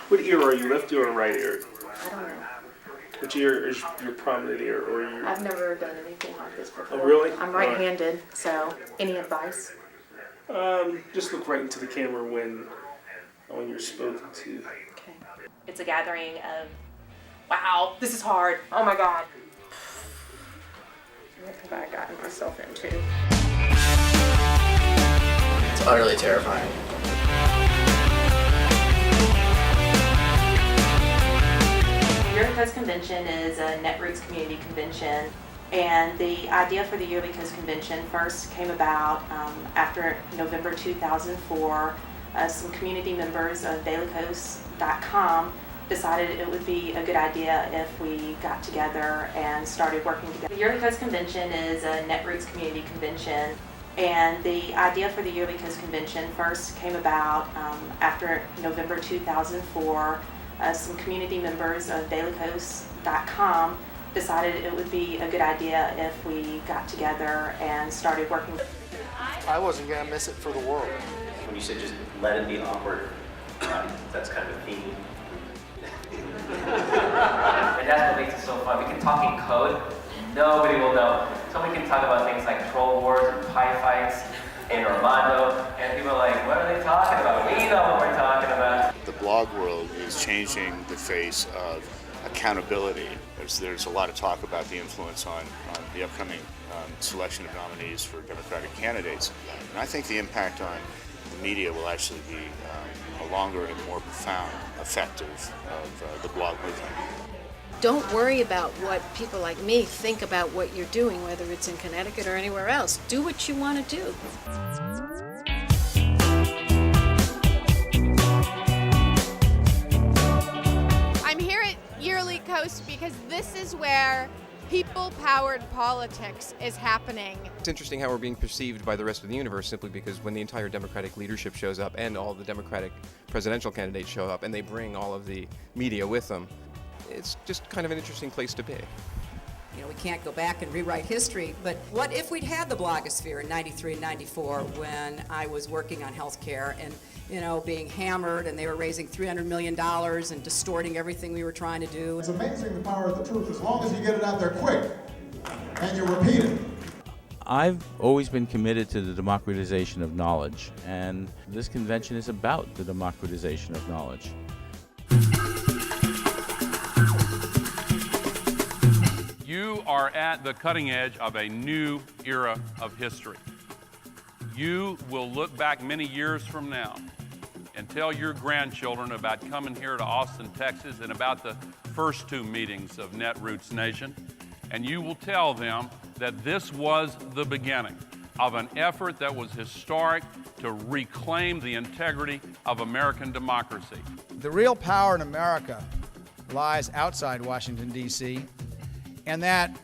What ear are you, left ear or right ear? I don't know. Which ear is your prominent ear, or your? I've never done anything like this before. Oh, really? I'm right-handed, so any advice? Just look right into the camera when you're spoken to. Okay. It's a gathering of, wow, this is hard. Oh my God. What have I gotten myself into? It's utterly terrifying. Yearly Coast Convention is a Netroots community convention, and the idea for the Yearly Coast Convention first came about after November 2004. Some community members of dailycoast.com decided it would be a good idea if we got together and started working together. The Yearly Coast Convention is a Netroots community convention, and the idea for the Yearly Coast Convention first came about after November 2004. Some community members of dailycoast.com decided it would be a good idea if we got together and started working. I wasn't going to miss it for the world. When you said just let it be awkward, that's kind of a theme. And that's what makes it so fun. We can talk in code, nobody will know. So we can talk about things like troll wars and pie fights in Armando, and people are like, what are they talking about? We know what we're talking about. The blog world is changing the face of accountability. There's a lot of talk about the influence on the upcoming selection of nominees for Democratic candidates. And I think the impact on the media will actually be a longer and more profound effect of the blog movement. Don't worry about what people like me think about what you're doing, whether it's in Connecticut or anywhere else. Do what you want to do. I'm here at Yearly Coast because this is where people-powered politics is happening. It's interesting how we're being perceived by the rest of the universe simply because when the entire Democratic leadership shows up and all the Democratic presidential candidates show up and they bring all of the media with them, it's just kind of an interesting place to be. You know, we can't go back and rewrite history, but what if we'd had the blogosphere in 93 and 94 when I was working on healthcare and, you know, being hammered and they were raising $300 million and distorting everything we were trying to do. It's amazing the power of the truth as long as you get it out there quick and you repeat it. I've always been committed to the democratization of knowledge, and this convention is about the democratization of knowledge. You are at the cutting edge of a new era of history. You will look back many years from now and tell your grandchildren about coming here to Austin, Texas, and about the first two meetings of Netroots Nation. And you will tell them that this was the beginning of an effort that was historic to reclaim the integrity of American democracy. The real power in America lies outside Washington, D.C., and that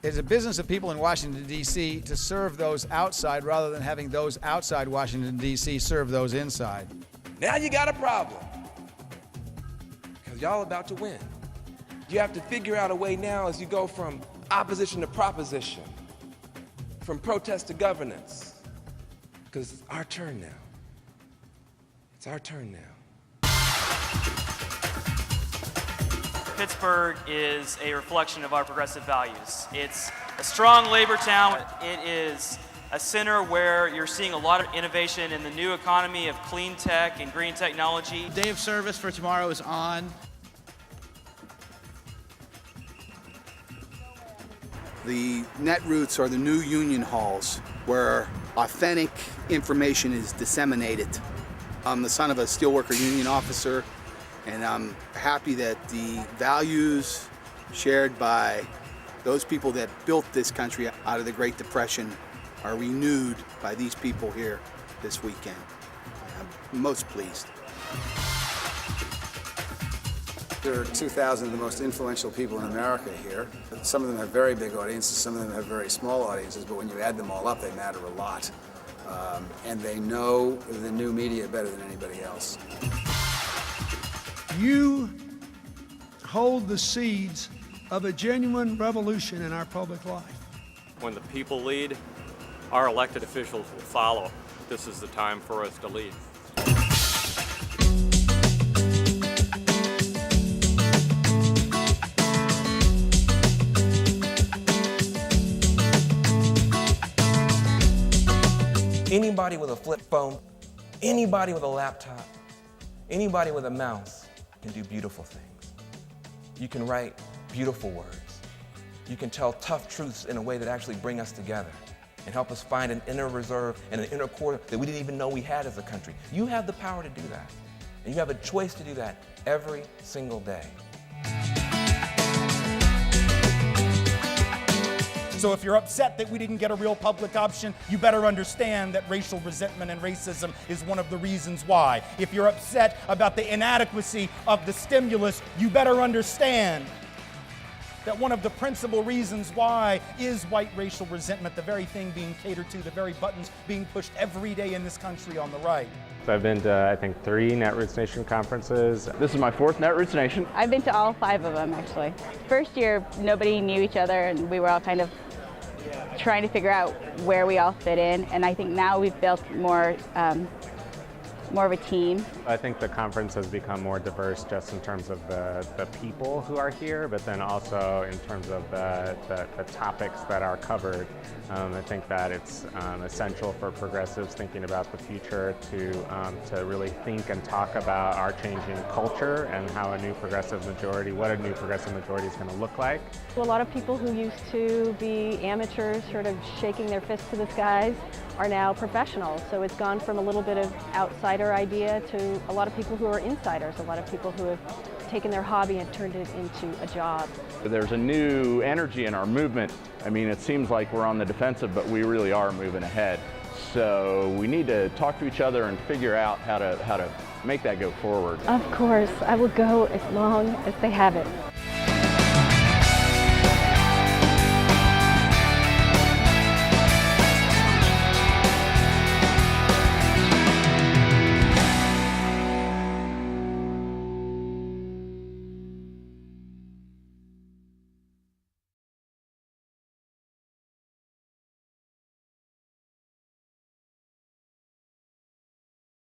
it's a business of people in Washington, D.C. to serve those outside rather than having those outside Washington, D.C. serve those inside. Now you got a problem, because y'all about to win. You have to figure out a way now as you go from opposition to proposition, from protest to governance, because it's our turn now. It's our turn now. Pittsburgh is a reflection of our progressive values. It's a strong labor town. It is a center where you're seeing a lot of innovation in the new economy of clean tech and green technology. Day of service for tomorrow is on. The Netroots are the new union halls where authentic information is disseminated. I'm the son of a steelworker union officer, and I'm happy that the values shared by those people that built this country out of the Great Depression are renewed by these people here this weekend. I'm most pleased. There are 2,000 of the most influential people in America here. Some of them have very big audiences, some of them have very small audiences, but when you add them all up, they matter a lot. And they know the new media better than anybody else. You hold the seeds of a genuine revolution in our public life. When the people lead, our elected officials will follow. This is the time for us to lead. Anybody with a flip phone, anybody with a laptop, anybody with a mouse can do beautiful things. You can write beautiful words. You can tell tough truths in a way that actually bring us together and help us find an inner reserve and an inner core that we didn't even know we had as a country. You have the power to do that. And you have a choice to do that every single day. So if you're upset that we didn't get a real public option, you better understand that racial resentment and racism is one of the reasons why. If you're upset about the inadequacy of the stimulus, you better understand that one of the principal reasons why is white racial resentment, the very thing being catered to, the very buttons being pushed every day in this country on the right. So I've been to, I think, 3 Netroots Nation conferences. This is my 4th Netroots Nation. I've been to all 5 of them, actually. First year, nobody knew each other, and we were all kind of trying to figure out where we all fit in. And I think now we've built more of a team. I think the conference has become more diverse just in terms of the people who are here, but then also in terms of the topics that are covered. I think that it's essential for progressives thinking about the future to really think and talk about our changing culture and how what a new progressive majority is going to look like. A lot of people who used to be amateurs, sort of shaking their fists to the skies, are now professionals. So it's gone from a little bit of outsider idea to a lot of people who are insiders, a lot of people who have taken their hobby and turned it into a job. There's a new energy in our movement. I mean, it seems like we're on the defensive, but we really are moving ahead. So we need to talk to each other and figure out how to make that go forward. Of course, I will go as long as they have it.